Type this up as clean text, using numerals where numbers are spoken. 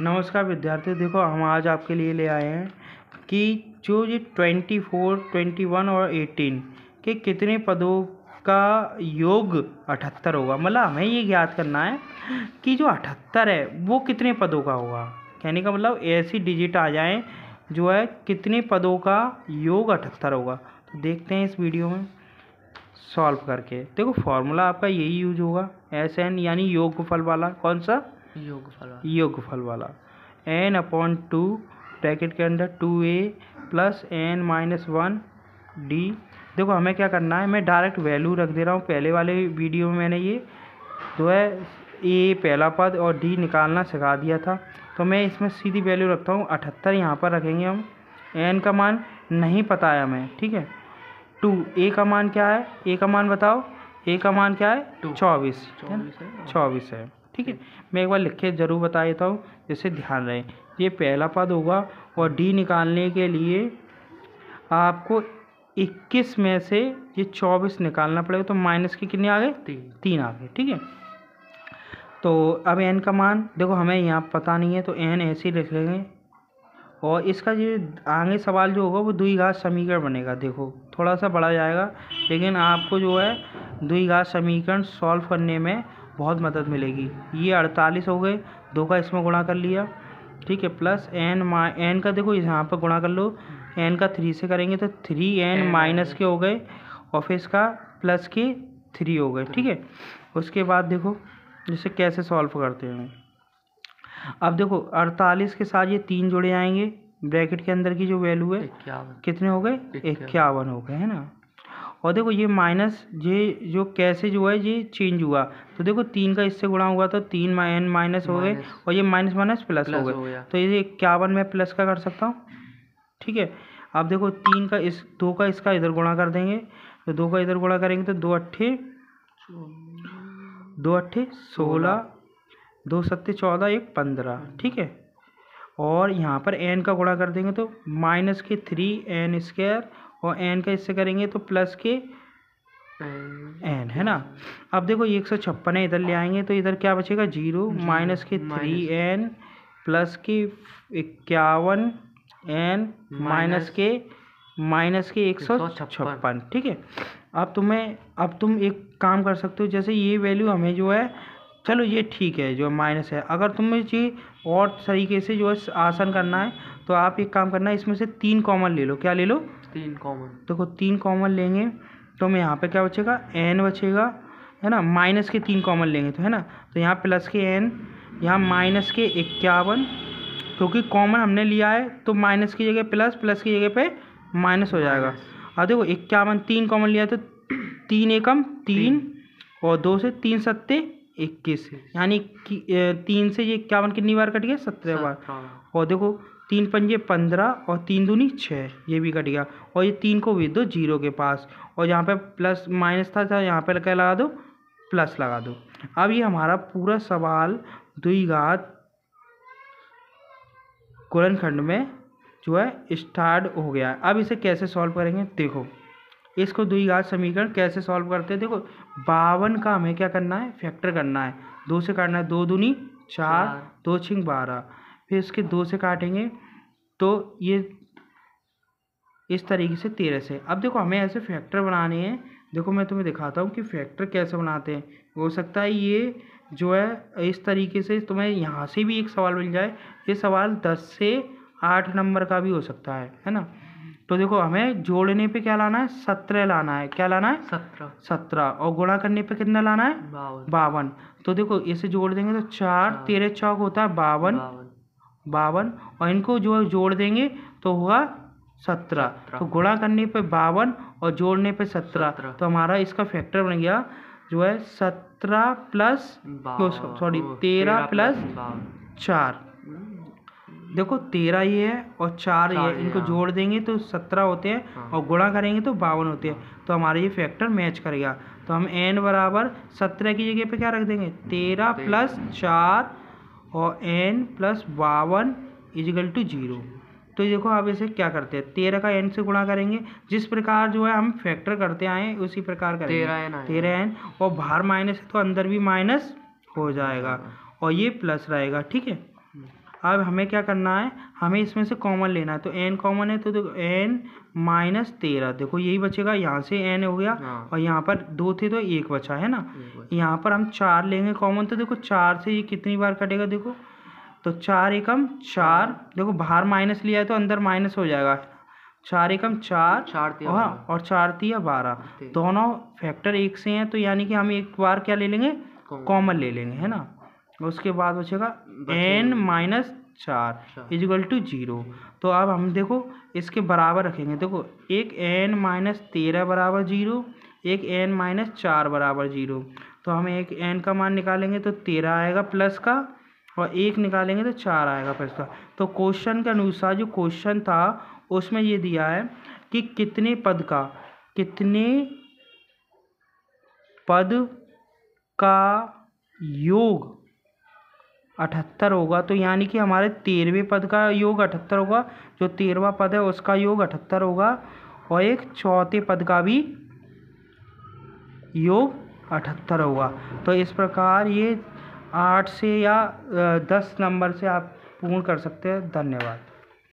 नमस्कार विद्यार्थी, देखो हम आज आपके लिए ले आए हैं कि जो ये 24, 21 और 18 के कितने पदों का योग 78 होगा। मतलब हमें ये ज्ञात करना है कि जो 78 है वो कितने पदों का होगा। कहने का मतलब ऐसी डिजिट आ जाए जो है कितने पदों का योग 78 होगा। तो देखते हैं इस वीडियो में सॉल्व करके। देखो फॉर्मूला आपका यही यूज होगा, SN यानी योगफल वाला। कौन सा? योगफल वाला। n/2 ब्रैकेट के अंदर 2a प्लस n-1d। देखो हमें क्या करना है, मैं डायरेक्ट वैल्यू रख दे रहा हूँ। पहले वाले वीडियो में मैंने ये जो है a पहला पद और d निकालना सिखा दिया था, तो मैं इसमें सीधी वैल्यू रखता हूँ 78 यहाँ पर रखेंगे हम। n का मान नहीं पता है हमें, ठीक है। 2 a का मान क्या है? a का मान बताओ। a का मान क्या है? 24 है ना, 24 है, ठीक है। मैं एक बार लिख के ज़रूर बता देता हूँ जिससे ध्यान रहे। ये पहला पद होगा और डी निकालने के लिए आपको 21 में से ये 24 निकालना पड़ेगा, तो माइनस के कितने आ गए? 3 आ गए, ठीक है। तो अब एन का मान देखो हमें यहाँ पता नहीं है, तो एन ऐसे ही लिख लेंगे। और इसका जो आगे सवाल जो होगा वो द्विघात समीकरण बनेगा। देखो थोड़ा सा बढ़ा जाएगा, लेकिन आपको जो है द्विघात समीकरण सॉल्व करने में बहुत मदद मिलेगी। ये 48 हो गए, 2 का इसमें गुणा कर लिया, ठीक है। प्लस एन का देखो यहाँ पर गुणा कर लो। एन का 3 से करेंगे तो 3n माइनस के हो गए, और फिर इसका प्लस के 3 हो गए, ठीक है। उसके बाद देखो जिसे कैसे सॉल्व करते हैं। अब देखो 48 के साथ ये 3 जोड़े आएंगे, ब्रैकेट के अंदर की जो वैल्यू है कितने हो गए? 51 हो गए, है ना। और देखो ये माइनस ये जो कैसे जो है ये चेंज हुआ, तो देखो 3 का इससे गुणा हुआ तो 3n माइनस हो गए, और ये माइनस माइनस प्लस हो गए, तो ये 51 में प्लस का कर सकता हूँ, ठीक है। अब देखो 3 का इस 2 का इसका इधर गुणा कर देंगे, तो 2 का इधर गुणा करेंगे तो 2 अट्ठे 16, 2 सत्ते 14, 1 15, ठीक है। और यहाँ पर n का गुणा कर देंगे तो माइनस के 3n², और n का इससे करेंगे तो प्लस के n, है ना। अब देखो 156 है, इधर ले आएंगे तो इधर क्या बचेगा? 0, माइनस के 3n प्लस के 51n माइनस के 156, ठीक है। अब तुम एक काम कर सकते हो, जैसे ये वैल्यू हमें जो है, चलो ये ठीक है जो माइनस है। अगर तुम्हें ये और तरीके से जो है आसान करना है तो आप एक काम करना है, इसमें से 3 कॉमन ले लो। क्या ले लो? 3 कॉमन। देखो 3 कॉमन लेंगे तो मैं यहाँ पे क्या बचेगा? n बचेगा, है ना। माइनस के 3 कॉमन लेंगे तो, है ना, तो यहाँ प्लस के n, यहाँ माइनस के 51, क्योंकि कॉमन हमने लिया है तो माइनस की जगह प्लस, प्लस की जगह पे माइनस हो जाएगा। अब देखो 51 3 कॉमन लिया तो 3 एकम 3, और 2 से 3 सत्ते 21, यानी कि 3 से ये 51 कितनी बार कट गया? 17 बार। और देखो 3 पंजे 15 और 3 दूनी 6, ये भी कट गया। और ये 3 को भी दो 0 के पास, और यहाँ पे प्लस माइनस था यहाँ पे क्या लगा दो? प्लस लगा दो। अब ये हमारा पूरा सवाल द्विघात गुणनखंड में जो है स्टार्ट हो गया है। अब इसे कैसे सॉल्व करेंगे? देखो इसको द्विघात समीकरण कैसे सॉल्व करते हैं। देखो 52 का हमें क्या करना है? फैक्टर करना है, 2 से काटना है। 2 दूनी 4, 2 छिंग 12, फिर इसके 2 से काटेंगे तो ये इस तरीके से 13 से। अब देखो हमें ऐसे फैक्टर बनाने हैं। देखो मैं तुम्हें दिखाता हूँ कि फैक्टर कैसे बनाते हैं। हो सकता है ये जो है इस तरीके से तुम्हें यहाँ से भी एक सवाल मिल जाए। ये सवाल 10 से 8 नंबर का भी हो सकता है ना। तो देखो हमें जोड़ने पे क्या लाना है? 17 लाना है। क्या लाना है? 17। और गुणा करने पे कितना लाना है? 52। तो देखो इसे जोड़ देंगे तो 4 13 चौक होता है 52, और इनको जो जोड़ देंगे तो होगा 17। तो गुणा करने पे 52 और जोड़ने पे 17, तो हमारा इसका फैक्टर बन गया जो है 13 प्लस 4। देखो 13 ये है और 4 ये है, इनको जोड़ देंगे तो 17 होते हैं, और गुणा करेंगे तो 52 होते हैं। तो हमारा ये फैक्टर मैच करेगा। तो हम n बराबर 17 की जगह पे क्या रख देंगे? 13 प्लस 4 और n प्लस 52 इजिकल टू 0। तो देखो अब इसे क्या करते हैं? 13 का n से गुणा करेंगे, जिस प्रकार जो है हम फैक्टर करते आए उसी प्रकार करेंगे। 13n, और बाहर माइनस है तो अंदर भी माइनस हो जाएगा, और ये प्लस रहेगा, ठीक है। अब हमें क्या करना है, हमें इसमें से कॉमन लेना है। तो n कॉमन है तो देखो n माइनस 13, देखो यही बचेगा, यहाँ से n हो गया और यहाँ पर 2 थे तो 1 बचा है ना। यहाँ पर हम 4 लेंगे कॉमन, तो देखो 4 से ये कितनी बार कटेगा, देखो तो 4 एकम 4, देखो बाहर माइनस लिया है तो अंदर माइनस हो जाएगा। 4 एकम 4 और 4 तिया 12, दोनों फैक्टर एक से हैं, तो यानी कि हम एक बार क्या ले लेंगे, कॉमन ले लेंगे, है ना। उसके बाद बचेगा n माइनस 4 इजिकल टू 0। तो अब हम देखो इसके बराबर रखेंगे, देखो एक n माइनस 13 बराबर 0, एक n माइनस 4 बराबर 0। तो हम एक n का मान निकालेंगे तो 13 आएगा प्लस का, और 1 निकालेंगे तो 4 आएगा प्लस का। तो क्वेश्चन के अनुसार जो क्वेश्चन था उसमें ये दिया है कि कितने पद का योग 78 होगा। तो यानी कि हमारे 13वें पद का योग 78 होगा, जो 13वां पद है उसका योग 78 होगा, और एक चौथे पद का भी योग 78 होगा। तो इस प्रकार ये 8 से या 10 नंबर से आप पूर्ण कर सकते हैं। धन्यवाद।